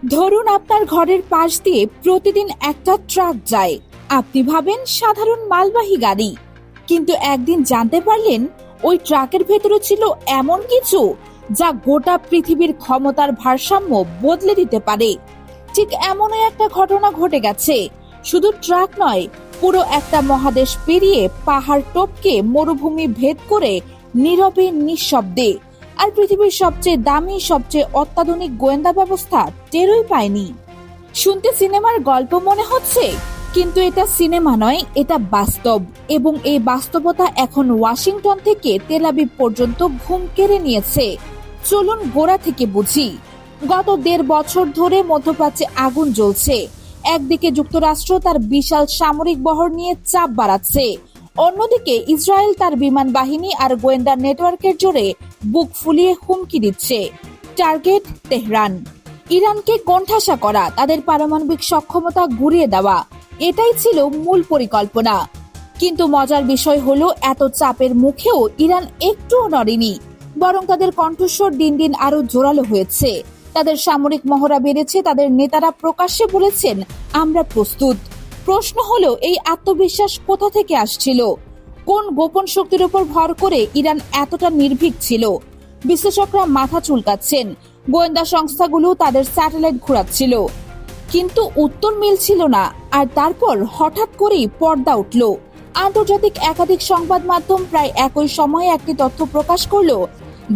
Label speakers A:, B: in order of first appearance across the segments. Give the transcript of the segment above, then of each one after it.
A: ধরুন আপনার ঘরের পাশ দিয়ে প্রতিদিন একটা ট্রাক যায়। আপনি ভাবেন সাধারণ মালবাহী গাড়ি, কিন্তু একদিন জানতে পারলেন ওই ট্রাকের ভেতরে ছিল এমন কিছু যা গোটা পৃথিবীর ক্ষমতার ভারসাম্য বদলে দিতে পারে। ঠিক এমনই একটা ঘটনা ঘটে গেছে। শুধু ট্রাক নয়, পুরো একটা মহাদেশ পেরিয়ে পাহাড় টপকে মরুভূমি ভেদ করে নীরবে নিঃশব্দে, আর পৃথিবীর সবচেয়ে দামি সবচেয়ে অত্যাধুনিক গোয়েন্দা ব্যবস্থা টেরই পায়নি। শুনতে সিনেমার গল্প মনে হচ্ছে, কিন্তু এটা সিনেমা নয়, এটা বাস্তব। এবং এই বাস্তবতা এখন ওয়াশিংটন থেকে তেল আবিব পর্যন্ত ঘুম কেড়ে নিয়েছে। চলুন গোড়া থেকে বুঝি। গত 1.5 বছর ধরে মধ্যপ্রাচ্যে আগুন জ্বলছে। একদিকে যুক্তরাষ্ট্র তার বিশাল সামরিক বহর নিয়ে চাপ বাড়াচ্ছে, অন্যদিকে ইসরায়েল তার বিমান বাহিনী আর গোয়েন্দা নেটওয়ার্কের জোরে বুক ফুলিয়ে হুমকি দিচ্ছে। Target Tehran. ইরানকে কোণঠাসা করা, তাদের পারমাণবিক সক্ষমতা গুঁড়িয়ে দেওয়া, এটাই ছিল মূল পরিকল্পনা। কিন্তু মজার বিষয় হলো, এত চাপের মুখেও ইরান একটুও নড়েনি, বরং তাদের কণ্ঠস্বর দিন দিন আরো জোরালো হয়েছে। তাদের সামরিক মহড়া বেড়েছে, তাদের নেতারা প্রকাশ্যে বলেছেন আমরা প্রস্তুত। প্রশ্ন হলো, এই আত্মবিশ্বাস কোথা থেকে আসছিল? কোন গোপন শক্তির উপর ভর করে ইরান এতটা নির্ভীক ছিল? বিশ্লেষকরা মাথা চুলকাচ্ছেন, গোয়েন্দা সংস্থাগুলো তাদের স্যাটেলাইট ঘোরাচ্ছিল, কিন্তু উত্তর মিলছিল না। আর তারপর হঠাৎ করেই পর্দা উঠল। আন্তর্জাতিক একাধিক সংবাদ মাধ্যম প্রায় একই সময়ে একটি তথ্য প্রকাশ করলো,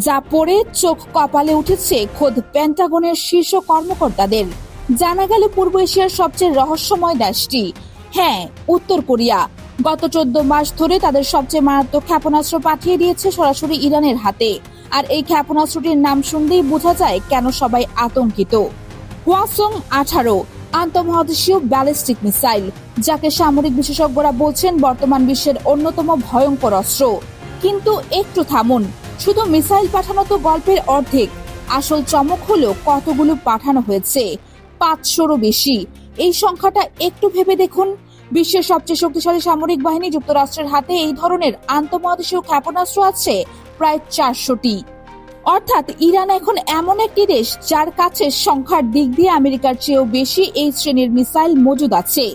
A: যা পড়ে চোখ কপালে উঠেছে খোদ পেন্টাগনের শীর্ষ কর্মকর্তাদের। জানা গেল পূর্ব এশিয়ার সবচেয়ে রহস্যময় দেশটি, হ্যাঁ, উত্তর কোরিয়া, গত 14 মাস ধরে তাদের সবচেয়ে মারাত্মক ক্ষেপণাস্ত্র পাঠিয়ে দিয়েছে সরাসরি ইরানের হাতে। আর এই ক্ষেপণাস্ত্রটির নাম শুনলেই বোঝা যায় কেন সবাই আতঙ্কিত। হওয়াসং-18 আন্তঃমহাদেশীয় ব্যালিস্টিক মিসাইল, যাকে সামরিক বিশেষজ্ঞরা বলছেন বর্তমান বিশ্বের অন্যতম ভয়ঙ্কর অস্ত্র। কিন্তু একটু থামুন, শুধু মিসাইল পাঠানো তো গল্পের অর্ধেক। আসল চমক হলো কতগুলো পাঠানো হয়েছে, 500রও বেশি। এই সংখ্যাটা একটু ভেবে দেখুন। বিশ্বের সবচেয়ে শক্তিশালী সামরিক বাহিনী যুক্তরাষ্ট্রের হাতে এই ধরনের আন্তঃমহাদেশীয় ক্ষেপণাস্ত্র আছে প্রায় 400টি। অর্থাৎ ইরান এখন এমন একটি দেশ যার কাছে সংখ্যার দিক দিয়ে আমেরিকার চেয়েও বেশি এই শ্রেণীর মিসাইল মজুদ আছে।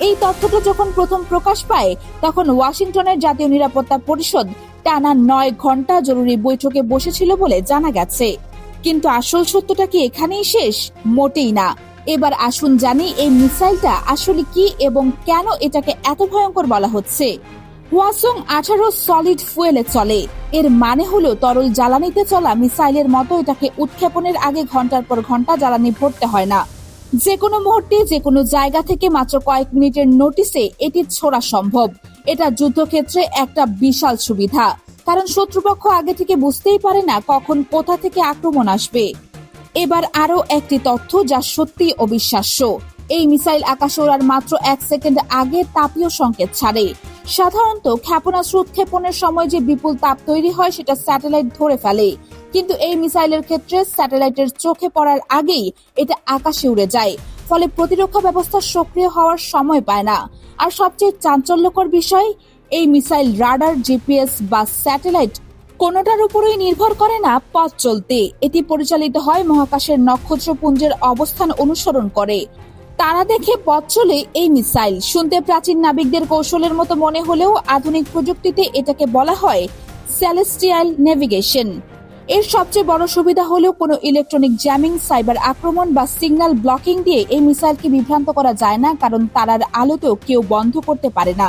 A: এই তথ্যটা যখন প্রথম প্রকাশ পায়, তখন ওয়াশিংটনের জাতীয় নিরাপত্তা পরিষদ টানা 9 ঘন্টা জরুরি বৈঠকে বসেছিল বলে জানা গেছে। কিন্তু আসল সত্যটা কি এখানেই শেষ? মোটেই না। এবার আসুন জানি এই মিসাইলটা আসলে কি এবং কেন এটাকে এত ভয়ঙ্কর বলা হচ্ছে। হওয়াসং-18 সলিড ফুয়েলে চলে। এর মানে হলো তরল জ্বালানিতে চলা মিসাইলের মতো এটাকে উৎক্ষেপণের আগে ঘন্টার পর ঘন্টা জ্বালানি ভরতে হয় না। যে কোনো মুহূর্তে যে কোনো জায়গা থেকে মাত্র কয়েক মিনিটের নোটিসে এটি ছোড়া সম্ভব। এটা যুদ্ধক্ষেত্রে একটা বিশাল সুবিধা, কারণ শত্রুপক্ষ আগে থেকে বুঝতেই পারে না কখন কোথা থেকে আক্রমণ আসবে। এবার আরো একটি তথ্য যা সত্যি অবিশ্বাস্য। এই মিসাইল আকাশে ওড়ার মাত্র 1 সেকেন্ড আগে তাপীয় সংকেত ছাড়ে। সাধারণত ক্ষেপণাস্ত্র উৎক্ষেপণের সময় যে বিপুল তাপ তৈরি হয় সেটা স্যাটেলাইট ধরে ফেলে, কিন্তু এই মিসাইলের ক্ষেত্রে স্যাটেলাইটের চোখে পড়ার আগেই এটা আকাশে উড়ে যায়, ফলে প্রতিরক্ষা ব্যবস্থা সক্রিয় হওয়ার সময় পায় না। আর সবচেয়ে চাঞ্চল্যকর বিষয়, এই মিসাইল রাডার, জিপিএস বা স্যাটেলাইট কোনোটার উপরই নির্ভর করে না পথ চলতে। এটি পরিচালিত হয় মহাকাশের নক্ষত্রপুঞ্জের অবস্থান অনুসরণ করে। তারা দেখে পথ চলে এই মিসাইল। শুনতে প্রাচীন নাবিকদের কৌশলের মতো মনে হলেও আধুনিক প্রযুক্তিতে এটাকে বলা হয় সেলেস্টিয়াল নেভিগেশন। এর সবচেয়ে বড় সুবিধা হলো কোনো ইলেকট্রনিক জ্যামিং, সাইবার আক্রমণ বা সিগন্যাল ব্লকিং দিয়ে এই মিসাইলকে বিভ্রান্ত করা যায় না, কারণ তারার আলোতেও কেউ বন্ধ করতে পারে না।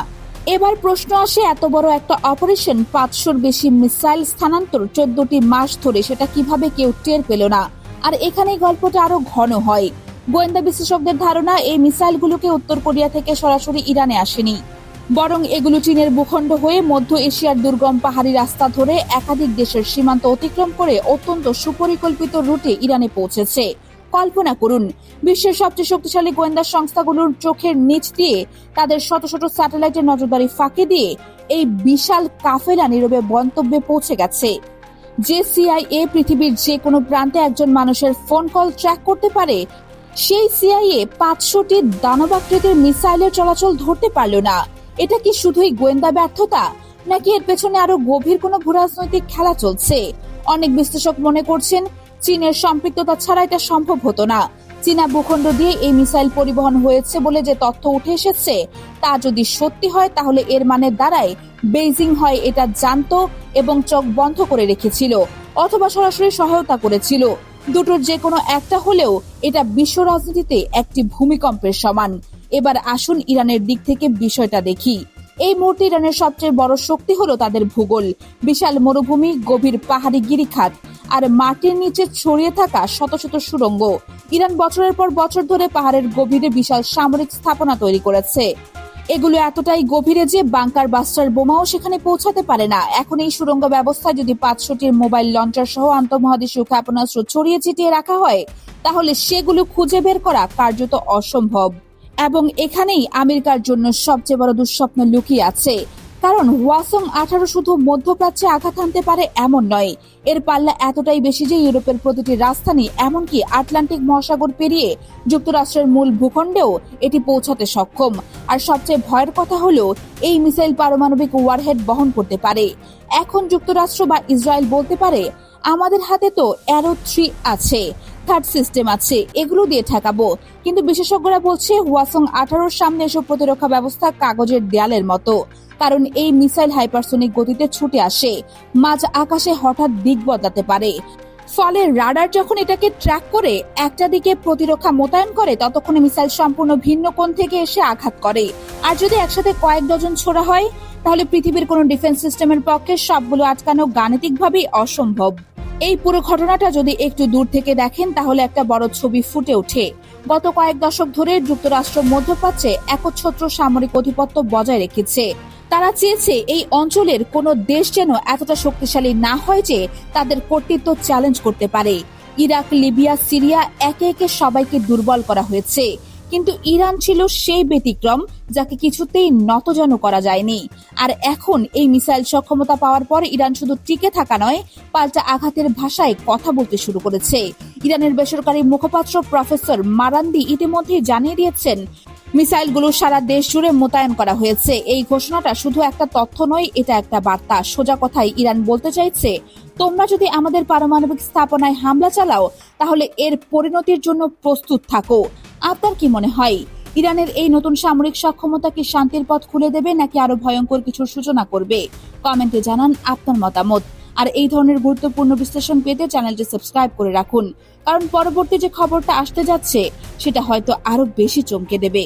A: এবার প্রশ্ন আসে, এত বড় একটা অপারেশন, 500র বেশি মিসাইল স্থানান্তর 14টি মাস ধরে, সেটা কিভাবে কেউ টের পেল না? আর এখানেই গল্পটা আরো ঘন হয়। গোয়েন্দা বিশেষজ্ঞদের ধারণা, এই মিসাইলগুলোকে উত্তর কোরিয়া থেকে সরাসরি ইরানে আসেনি, বরং এগুলো চীনের ভূখণ্ড হয়ে মধ্য এশিয়ার দুর্গম পাহাড়ি রাস্তা ধরে একাধিক দেশের সীমান্ত অতিক্রম করে অত্যন্ত সুপরিকল্পিত রুটে ইরানে পৌঁছেছে। কল্পনা করুন, বিশ্বের সবচেয়ে শক্তিশালী গোয়েন্দা সংস্থাগুলোর চোখের নিচ দিয়ে, তাদের শত শত স্যাটেলাইটের নজরদারি ফাঁকি দিয়ে এই বিশাল কাফেলা নীরবে গন্তব্যে পৌঁছে গেছে। যে সিআইএ পৃথিবীর যে কোনো প্রান্তে একজন মানুষের ফোন কল ট্র্যাক করতে পারে, সেই সিআইএ 500টি দানবাকৃতির মিসাইলের চলাচল ধরতে পারল না। এটা কি শুধুই গোয়েন্দা ব্যর্থতা, নাকি এর পেছনে আরো গভীর কোনো ভূরাজনৈতিক খেলা চলছে? অনেক বিশ্লেষক মনে করছেন চীনের সম্পৃক্ততা ছাড়া এটা সম্ভব হতো না। চীনা ভূখণ্ড দিয়ে এই মিসাইল পরিবহন হয়েছে বলে যে তথ্য উঠে এসেছে তা যদি সত্যি হয় তাহলে এর মানে দাঁড়ায় বেইজিং হয় এটা জানতো এবং চোখ বন্ধ করে রেখেছিল অথবা সরাসরি সহায়তা করেছিল। দুটোর যে কোনো একটা হলেও এটা বিশ্ব রাজনীতিতে একটি ভূমিকম্পের সমান। এবার আসুন ইরানের দিক থেকে বিষয়টা দেখি। এই মুহূর্তে ইরানের সবচেয়ে বড় শক্তি হলো তাদের ভূগোল, বিশাল মরুভূমি, গভীর পাহাড়ি গিরিখাত আর মাটির নিচে ছড়িয়ে থাকা শত শত সুড়ঙ্গ। ইরান বছরের পর বছর ধরে পাহাড়ের গভীরে বিশাল সামরিক স্থাপনা তৈরি করেছে। এগুলো এতটাই গভীরে যে বাংকার বাস্টার বোমাও সেখানে পৌঁছাতে পারে না। এখন এই সুড়ঙ্গ ব্যবস্থায় যদি 500টির মোবাইল লঞ্চার সহ আন্তঃমহাদেশীয় ক্ষেপণাস্ত্র ছড়িয়ে ছিটিয়ে রাখা হয় তাহলে সেগুলো খুঁজে বের করা কার্যত অসম্ভব। এবং এখানেই আমেরিকার জন্য সবচেয়ে বড় দুঃস্বপ্ন লুকিয়ে আছে। কারণ ওয়াসং-18 শুধু মধ্যপ্রাচ্যে আঘাত হানতে পারে এমন নয়, এর পাল্লা এতটাই বেশি যে ইউরোপের প্রতিটি রাজধানী এমনকি আটলান্টিক মহাসাগর পেরিয়ে যুক্তরাষ্ট্রের মূল ভূখণ্ডেও এটি পৌঁছাতে সক্ষম। আর সবচেয়ে ভয়ের কথা হলো এই মিসাইল পারমাণবিক ওয়ারহেড বহন করতে পারে। এখন যুক্তরাষ্ট্র বা ইসরায়েল বলতে পারে আমাদের হাতে তো অ্যারো 3 আছে, থার্ড সিস্টেম আছে, এগুলো দিয়ে ঠেকাবো। কিন্তু বিশেষজ্ঞরা বলছে ওয়াসং-18 সামনে এসব প্রতিরক্ষা ব্যবস্থা কাগজের দেয়ালের মতো। কারণ এই মিসাইল হাইপারসোনিক গতিতে ছুটে আসে, মাঝ আকাশে হঠাৎ দিক বদলাতে পারে। ফলে রাডার যখন এটাকে ট্র্যাক করে একটা দিকে প্রতিরক্ষা মোতায়েন করে ততক্ষণে মিসাইল সম্পূর্ণ ভিন্ন কোণ থেকে এসে আঘাত করে। আর যদি একসাথে কয়েক ডজন ছোড়া হয় তাহলে পৃথিবীর কোনো ডিফেন্স সিস্টেমের পক্ষে সবগুলো আটকানো গাণিতিকভাবেই অসম্ভব। এই পুরো ঘটনাটা যদি একটু দূর থেকে দেখেন তাহলে একটা বড় ছবি ফুটে ওঠে। গত কয়েক দশক ধরে যুক্তরাষ্ট্র মধ্যপ্রাচ্যে একচ্ছত্র সামরিক আধিপত্য বজায় রেখেছে। তারা চেয়েছে এই অঞ্চলের কোনো দেশ যেন এতটা শক্তিশালী না হয় যে তাদের কর্তৃত্ব চ্যালেঞ্জ করতে পারে। ইরাক, লিবিয়া, সিরিয়া একে একে সবাইকে দুর্বল করা হয়েছে, কিন্তু ইরান ছিল সেই ব্যতিক্রম যাকে কিছুতেই নতজানু করা যায়নি। আর এখন এই মিসাইল সক্ষমতা পাওয়ার পর ইরান শুধু টিকে থাকা নয়, পাল্টা আঘাতের ভাষায় কথা বলতে শুরু করেছে। ইরানের বেসরকারি মুখপাত্র প্রফেসর মারান্দি ইতিমধ্যেই জানিয়ে দিয়েছেন মিসাইলগুলো সারা দেশ জুড়ে মোতায়েন করা হয়েছে। এই ঘোষণাটা শুধু একটা তথ্য নয়, এটা একটা বার্তা। সোজা কথায় ইরান বলতে চাইছে, তোমরা যদি আমাদের পারমাণবিক স্থাপনায় হামলা চালাও তাহলে এর পরিণতির জন্য প্রস্তুত থাকো। আপনার কি মনে হয় ইরানের এই নতুন সামরিক সক্ষমতা কি শান্তির পথ খুলে দেবে নাকি আরো ভয়ঙ্কর কিছুর সূচনা করবে? কমেন্টে জানান আপনার মতামত। আর এই ধরনের গুরুত্বপূর্ণ বিশ্লেষণ পেতে চ্যানেলটি সাবস্ক্রাইব করে রাখুন, কারণ পরবর্তী যে খবরটা আসতে যাচ্ছে সেটা হয়তো আরো বেশি চমকে দেবে।